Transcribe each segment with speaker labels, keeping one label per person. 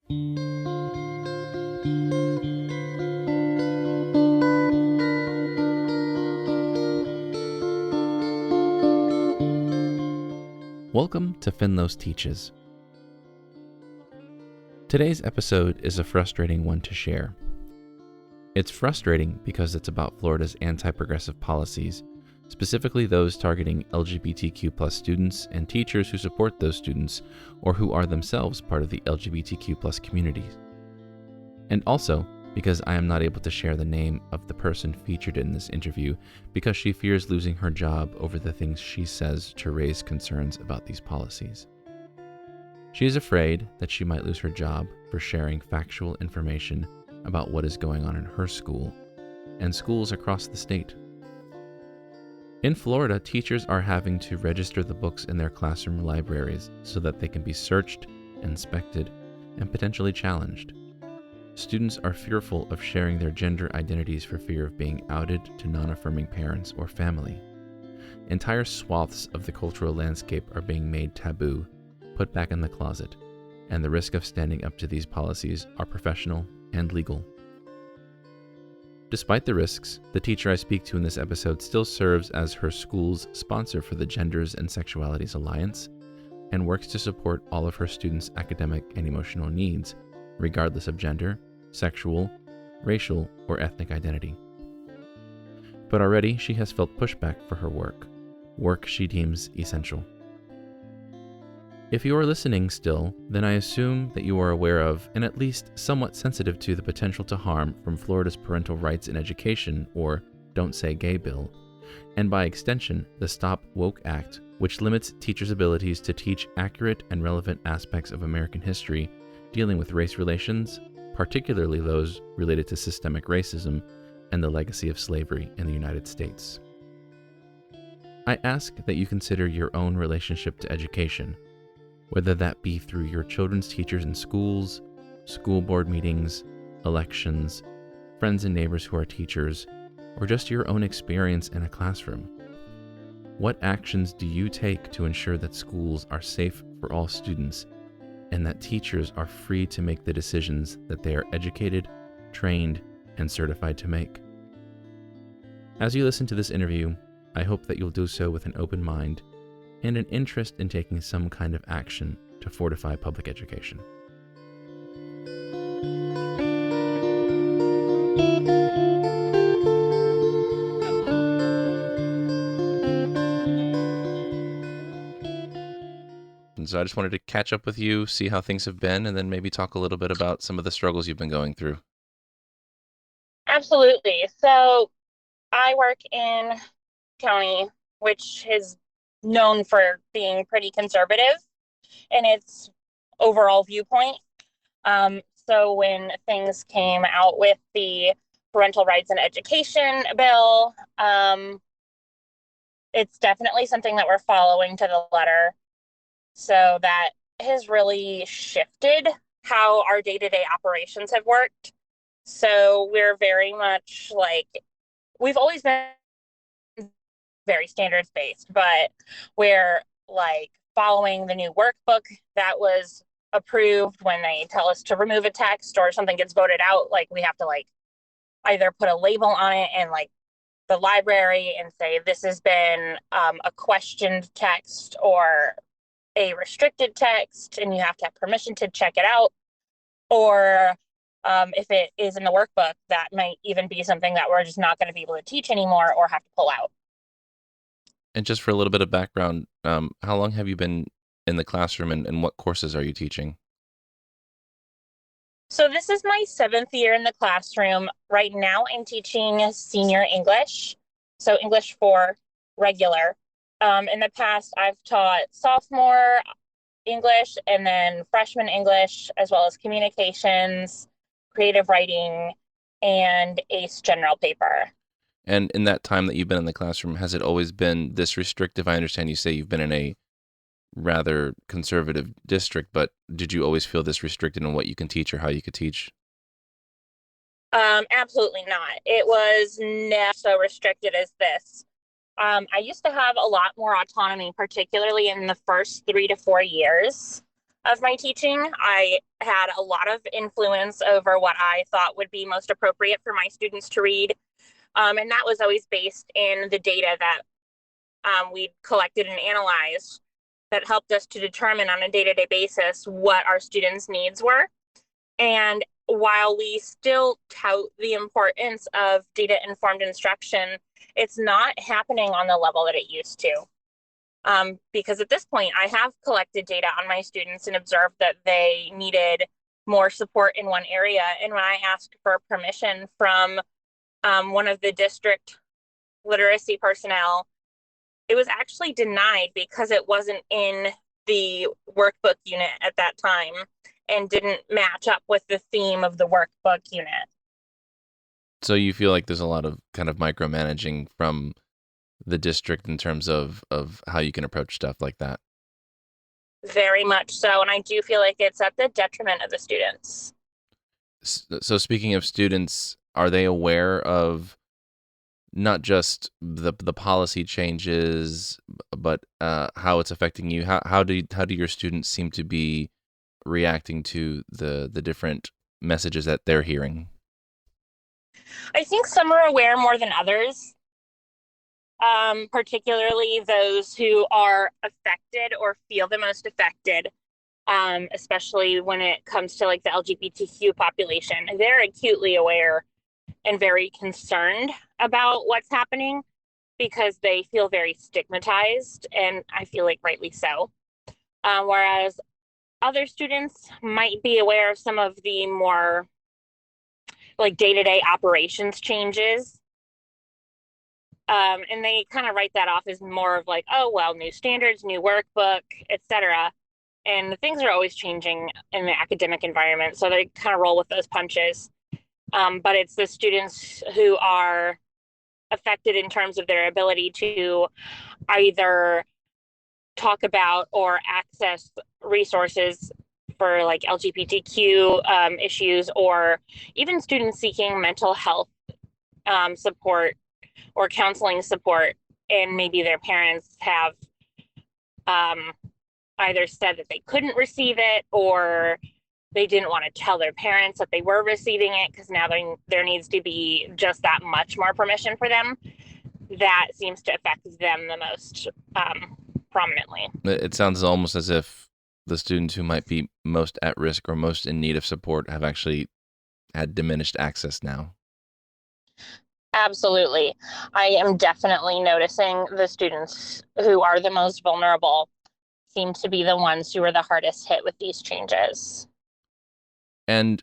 Speaker 1: Welcome to Finlos Teaches. Today's episode is a frustrating one to share. It's frustrating because it's about Florida's anti-progressive policies, specifically those targeting LGBTQ+ students and teachers who support those students or who are themselves part of the LGBTQ+ community. And also because I am not able to share the name of the person featured in this interview because she fears losing her job over the things she says to raise concerns about these policies. She is afraid that she might lose her job for sharing factual information about what is going on in her school and schools across the state. In Florida, teachers are having to register the books in their classroom libraries so that they can be searched, inspected, and potentially challenged. Students are fearful of sharing their gender identities for fear of being outed to non-affirming parents or family. Entire swaths of the cultural landscape are being made taboo, put back in the closet, and the risk of standing up to these policies are professional and legal. Despite the risks, the teacher I speak to in this episode still serves as her school's sponsor for the Genders and Sexualities Alliance and works to support all of her students' academic and emotional needs, regardless of gender, sexual, racial, or ethnic identity. But already she has felt pushback for her work she deems essential. If you are listening still, then I assume that you are aware of, and at least somewhat sensitive to, the potential to harm from Florida's Parental Rights in Education, or Don't Say Gay bill, and by extension, the Stop Woke Act, which limits teachers' abilities to teach accurate and relevant aspects of American history dealing with race relations, particularly those related to systemic racism and the legacy of slavery in the United States. I ask that you consider your own relationship to education, whether that be through your children's teachers in schools, school board meetings, elections, friends and neighbors who are teachers, or just your own experience in a classroom. What actions do you take to ensure that schools are safe for all students and that teachers are free to make the decisions that they are educated, trained, and certified to make? As you listen to this interview, I hope that you'll do so with an open mind and an interest in taking some kind of action to fortify public education. And so I just wanted to catch up with you, see how things have been, and then maybe talk a little bit about some of the struggles you've been going through.
Speaker 2: Absolutely. So I work in county, which is known for being pretty conservative in its overall viewpoint. So when things came out with the Parental Rights in Education bill, it's definitely something that we're following to the letter. So that has really shifted how our day-to-day operations have worked. So we're very much we've always been very standards based, but we're following the new workbook that was approved. When they tell us to remove a text or something gets voted out, we have to either put a label on it in the library and say this has been a questioned text or a restricted text, and you have to have permission to check it out. Or if it is in the workbook, that might even be something that we're just not going to be able to teach anymore or have to pull out.
Speaker 1: And just for a little bit of background, how long have you been in the classroom and what courses are you teaching?
Speaker 2: So this is my 7th year in the classroom. Right now I'm teaching senior English, so English 4 regular. In the past, I've taught sophomore English and then freshman English, as well as communications, creative writing, and ACE general paper.
Speaker 1: And in that time that you've been in the classroom, has it always been this restrictive? I understand you say you've been in a rather conservative district, but did you always feel this restricted in what you can teach or how you could teach?
Speaker 2: Absolutely not. It was never so restricted as this. I used to have a lot more autonomy, particularly in the first 3 to 4 years. of my teaching. I had a lot of influence over what I thought would be most appropriate for my students to read. And that was always based in the data that we collected and analyzed that helped us to determine on a day-to-day basis what our students' needs were. And while we still tout the importance of data-informed instruction, it's not happening on the level that it used to. Because at this point, I have collected data on my students and observed that they needed more support in one area. And when I asked for permission from one of the district literacy personnel, it was actually denied because it wasn't in the workbook unit at that time and didn't match up with the theme of the workbook unit.
Speaker 1: So you feel like there's a lot of kind of micromanaging from the district in terms of how you can approach stuff like that?
Speaker 2: Very much so. And I do feel like it's at the detriment of the students.
Speaker 1: So speaking of students, are they aware of not just the policy changes, but how it's affecting you? How do your students seem to be reacting to the different messages that they're hearing?
Speaker 2: I think some are aware more than others, particularly those who are affected or feel the most affected, especially when it comes to like the LGBTQ population. They're acutely aware and very concerned about what's happening because they feel very stigmatized, and I feel like rightly so. Whereas other students might be aware of some of the more like day-to-day operations changes. And they kind of write that off as more of like, oh, well, new standards, new workbook, etc. And things are always changing in the academic environment. So they kind of roll with those punches. But it's the students who are affected in terms of their ability to either talk about or access resources for like LGBTQ issues, or even students seeking mental health support or counseling support, and maybe their parents have either said that they couldn't receive it, or they didn't want to tell their parents that they were receiving it because now there needs to be just that much more permission for them. That seems to affect them the most prominently.
Speaker 1: It sounds almost as if the students who might be most at risk or most in need of support have actually had diminished access now.
Speaker 2: Absolutely. I am definitely noticing the students who are the most vulnerable seem to be the ones who are the hardest hit with these changes.
Speaker 1: And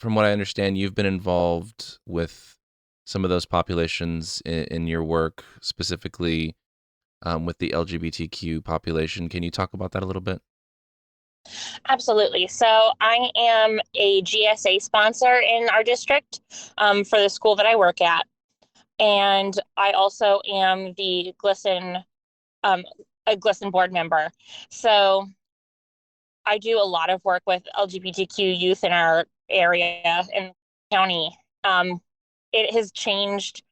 Speaker 1: from what I understand, you've been involved with some of those populations in your work, specifically with the LGBTQ population. Can you talk about that a little bit?
Speaker 2: Absolutely. So I am a GSA sponsor in our district for the school that I work at. And I also am the a GLSEN board member. So I do a lot of work with LGBTQ youth in our area and county. It has changed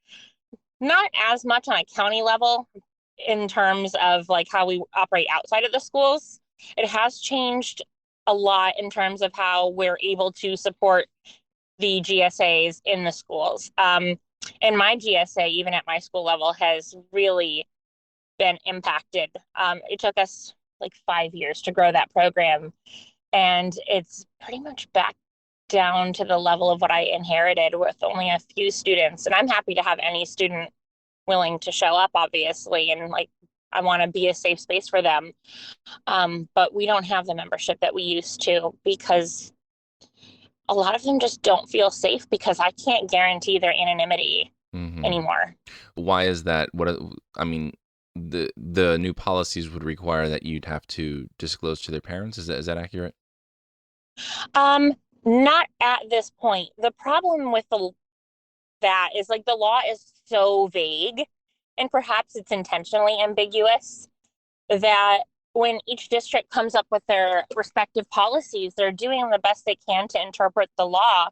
Speaker 2: not as much on a county level in terms of like how we operate outside of the schools. It has changed a lot in terms of how we're able to support the GSAs in the schools. And my GSA, even at my school level, has really been impacted. It took us like 5 years to grow that program, and it's pretty much back down to the level of what I inherited with only a few students. And I'm happy to have any student willing to show up, obviously, and like I want to be a safe space for them. But we don't have the membership that we used to because a lot of them just don't feel safe because I can't guarantee their anonymity anymore.
Speaker 1: Why is that? I mean, the new policies would require that you'd have to disclose to their parents. Is that accurate?
Speaker 2: Not at this point. The problem with that is like the law is so vague, and perhaps it's intentionally ambiguous, that when each district comes up with their respective policies, they're doing the best they can to interpret the law.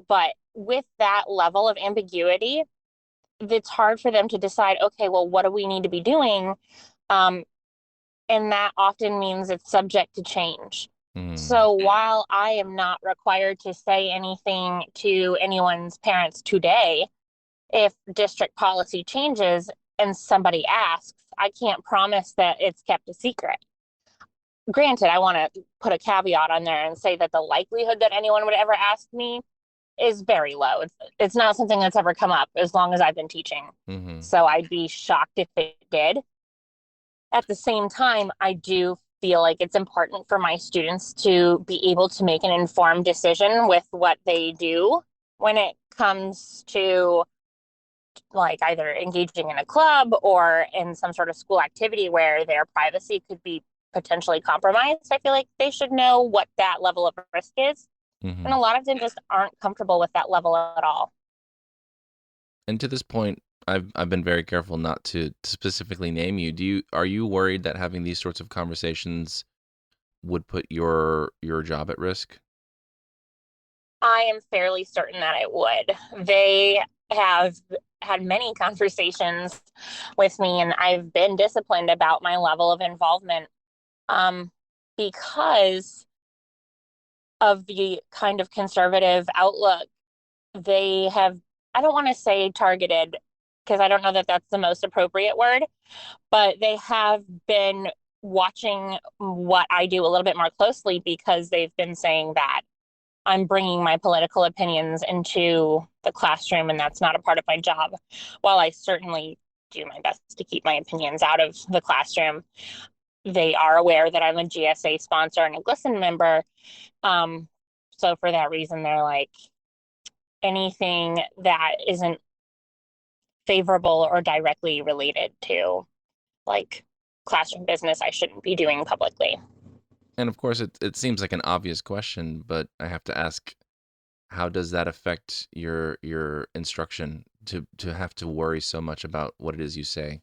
Speaker 2: But with that level of ambiguity, it's hard for them to decide, okay, well, what do we need to be doing? And that often means it's subject to change.
Speaker 1: Mm.
Speaker 2: So while I am not required to say anything to anyone's parents today, if district policy changes and somebody asks, I can't promise that it's kept a secret. Granted, I want to put a caveat on there and say that the likelihood that anyone would ever ask me is very low. It's not something that's ever come up as long as I've been teaching.
Speaker 1: Hmm.
Speaker 2: So I'd be shocked if it did. At the same time, I do feel like it's important for my students to be able to make an informed decision with what they do when it comes to like either engaging in a club or in some sort of school activity where their privacy could be potentially compromised. I feel like they should know what that level of risk is. And
Speaker 1: Hmm.
Speaker 2: a lot of them just aren't comfortable with that level at all.
Speaker 1: And to this point, I've been very careful not to specifically name you. Are you worried that having these sorts of conversations would put your job at risk?
Speaker 2: I am fairly certain that it would. They have had many conversations with me, and I've been disciplined about my level of involvement um, because of the kind of conservative outlook they have. I don't want to say targeted because I don't know that that's the most appropriate word, but they have been watching what I do a little bit more closely because they've been saying that I'm bringing my political opinions into the classroom, and that's not a part of my job. While I certainly do my best to keep my opinions out of the classroom, they are aware that I'm a GSA sponsor and a GLSEN member. Um, so for that reason, they're like, anything that isn't favorable or directly related to like classroom business, I shouldn't be doing publicly.
Speaker 1: And of course, it seems like an obvious question, but I have to ask, how does that affect your instruction to have to worry so much about what it is you say?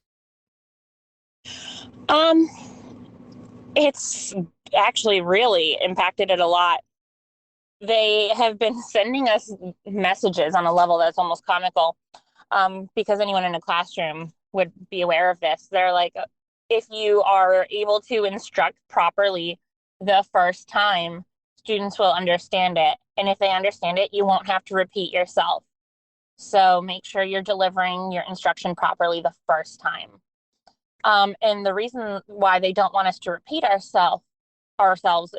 Speaker 2: Um, it's actually really impacted it a lot. They have been sending us messages on a level that's almost comical, because anyone in a classroom would be aware of this. They're like, if you are able to instruct properly the first time, students will understand it. And if they understand it, you won't have to repeat yourself. So make sure you're delivering your instruction properly the first time. And the reason why they don't want us to repeat ourselves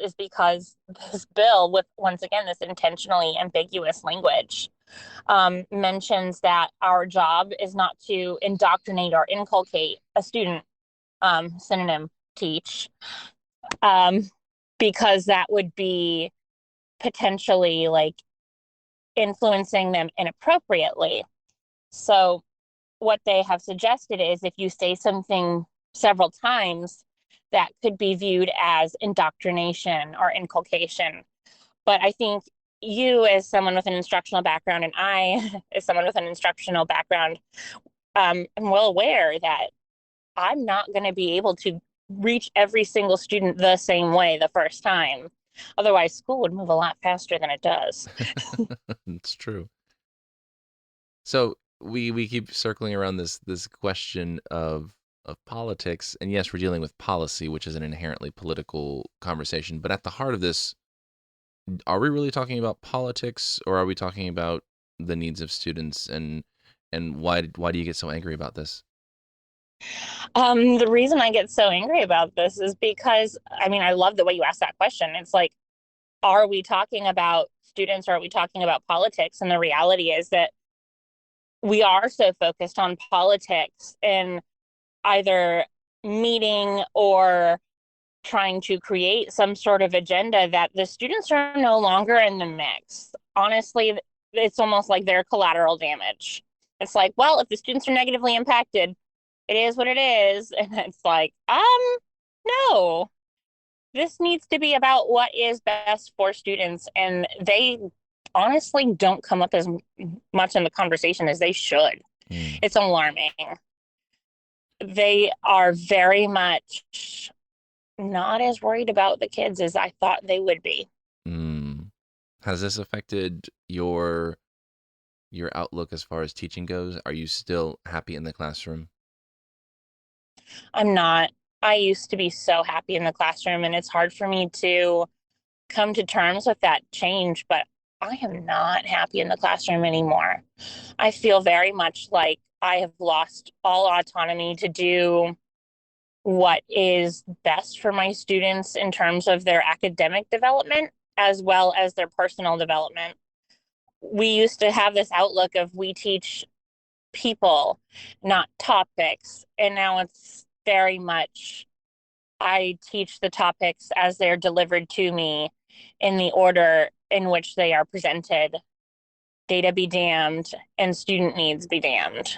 Speaker 2: is because this bill, with once again this intentionally ambiguous language, mentions that our job is not to indoctrinate or inculcate a student, synonym teach, um, because that would be potentially like influencing them inappropriately. So what they have suggested is if you say something several times, that could be viewed as indoctrination or inculcation. But I think you, as someone with an instructional background, and I, as someone with an instructional background, am well aware that I'm not going to be able to reach every single student the same way the first time. Otherwise, school would move a lot faster than it does.
Speaker 1: It's true. So we keep circling around this question of politics, and yes, we're dealing with policy, which is an inherently political conversation. But at the heart of this, are we really talking about politics, or are we talking about the needs of students? And why do you get so angry about this?
Speaker 2: The reason I get so angry about this is because, I mean, I love the way you asked that question. It's like, are we talking about students or are we talking about politics? And the reality is that we are so focused on politics and either meeting or trying to create some sort of agenda that the students are no longer in the mix. Honestly, it's almost like they're collateral damage. It's like, well, if the students are negatively impacted, it is what it is. And it's like, no, this needs to be about what is best for students. And they honestly don't come up as much in the conversation as they should.
Speaker 1: Mm,
Speaker 2: It's alarming. They are very much not as worried about the kids as I thought they would be.
Speaker 1: mm. Has this affected your outlook as far as teaching goes? Are you still happy in the classroom?
Speaker 2: I'm not. I used to be so happy in the classroom, and it's hard for me to come to terms with that change, but I am not happy in the classroom anymore. I feel very much like I have lost all autonomy to do what is best for my students in terms of their academic development as well as their personal development. We used to have this outlook of we teach people, not topics. And now it's very much I teach the topics as they're delivered to me in the order in which they are presented. Data be damned and student needs be damned.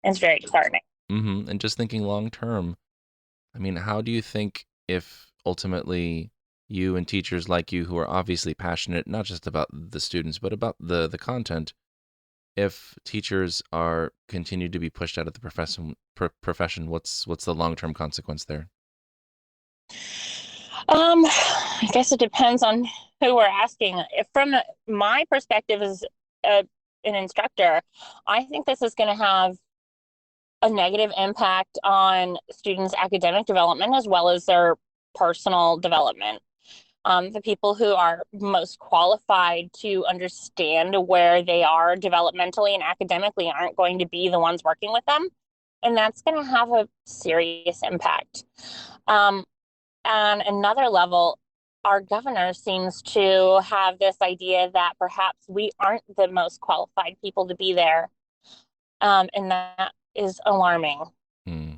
Speaker 2: It's very disheartening.
Speaker 1: And just thinking long term, I mean, how do you think if ultimately you and teachers like you who are obviously passionate, not just about the students, but about the content, if teachers are continued to be pushed out of the profession, what's the long-term consequence there?
Speaker 2: I guess it depends on who we're asking. If from my perspective as an instructor, I think this is going to have a negative impact on students' academic development as well as their personal development. The people who are most qualified to understand where they are developmentally and academically aren't going to be the ones working with them. And that's going to have a serious impact. On another level, our governor seems to have this idea that perhaps we aren't the most qualified people to be there. And that is alarming.
Speaker 1: Hmm.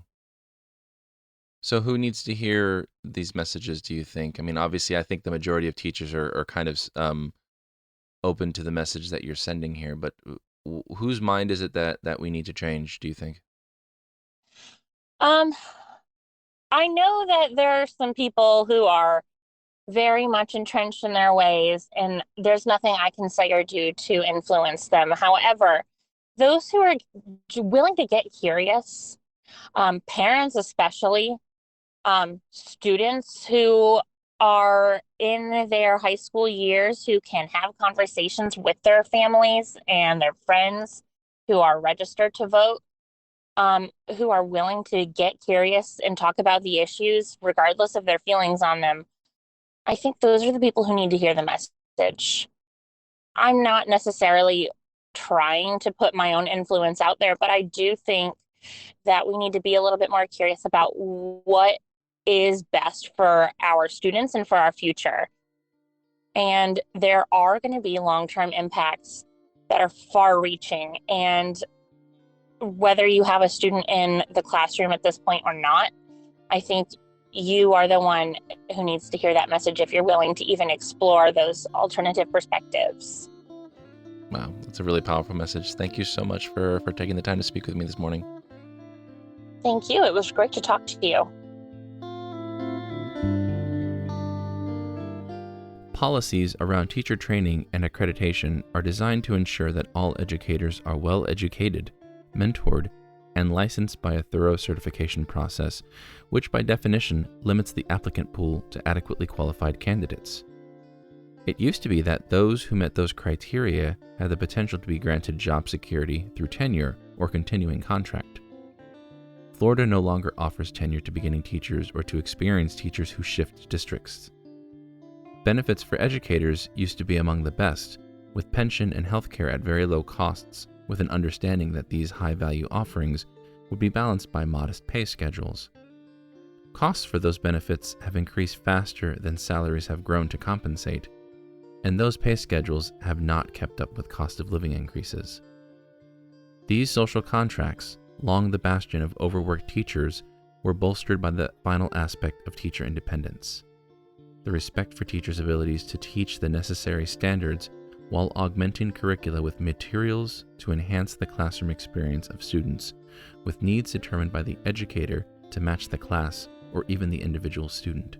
Speaker 1: So who needs to hear these messages, do you think? I mean, obviously, I think the majority of teachers are kind of open to the message that you're sending here, but whose mind is it that we need to change, do you think?
Speaker 2: Um, I know that there are some people who are very much entrenched in their ways, and there's nothing I can say or do to influence them. However, those who are willing to get curious, parents especially, students who are in their high school years who can have conversations with their families and their friends who are registered to vote, who are willing to get curious and talk about the issues regardless of their feelings on them. I think those are the people who need to hear the message. I'm not necessarily trying to put my own influence out there, but I do think that we need to be a little bit more curious about what is best for our students and for our future. And there are going to be long-term impacts that are far-reaching. And whether you have a student in the classroom at this point or not, I think you are the one who needs to hear that message if you're willing to even explore those alternative perspectives.
Speaker 1: Wow, that's a really powerful message. Thank you so much for taking the time to speak with me this morning.
Speaker 2: Thank you. It was great to talk to you.
Speaker 1: Policies around teacher training and accreditation are designed to ensure that all educators are well educated, mentored, and licensed by a thorough certification process, which by definition limits the applicant pool to adequately qualified candidates. It used to be that those who met those criteria had the potential to be granted job security through tenure or continuing contract. Florida no longer offers tenure to beginning teachers or to experienced teachers who shift districts. Benefits for educators used to be among the best, with pension and healthcare at very low costs, with an understanding that these high-value offerings would be balanced by modest pay schedules. Costs for those benefits have increased faster than salaries have grown to compensate, and those pay schedules have not kept up with cost of living increases. These social contracts, long the bastion of overworked teachers, were bolstered by the final aspect of teacher independence: the respect for teachers' abilities to teach the necessary standards while augmenting curricula with materials to enhance the classroom experience of students, with needs determined by the educator to match the class or even the individual student.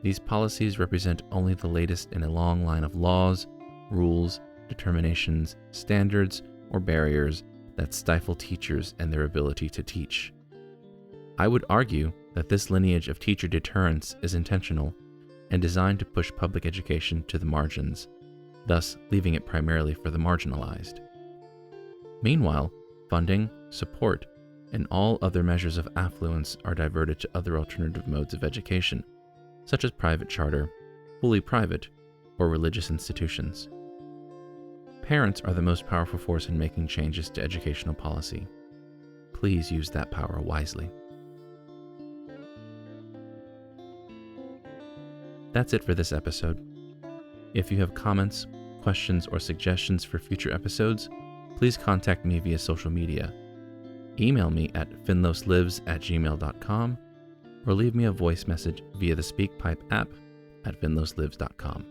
Speaker 1: These policies represent only the latest in a long line of laws, rules, determinations, standards, or barriers that stifle teachers and their ability to teach. I would argue that this lineage of teacher deterrence is intentional and designed to push public education to the margins, thus leaving it primarily for the marginalized. Meanwhile, funding, support, and all other measures of affluence are diverted to other alternative modes of education, such as private charter, fully private, or religious institutions. Parents are the most powerful force in making changes to educational policy. Please use that power wisely. That's it for this episode. If you have comments, questions, or suggestions for future episodes, please contact me via social media. Email me at finloslives@gmail.com or leave me a voice message via the SpeakPipe app at finloslives.com.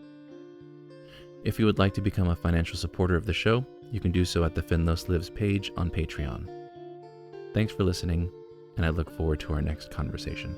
Speaker 1: If you would like to become a financial supporter of the show, you can do so at the Finlos Lives page on Patreon. Thanks for listening, and I look forward to our next conversation.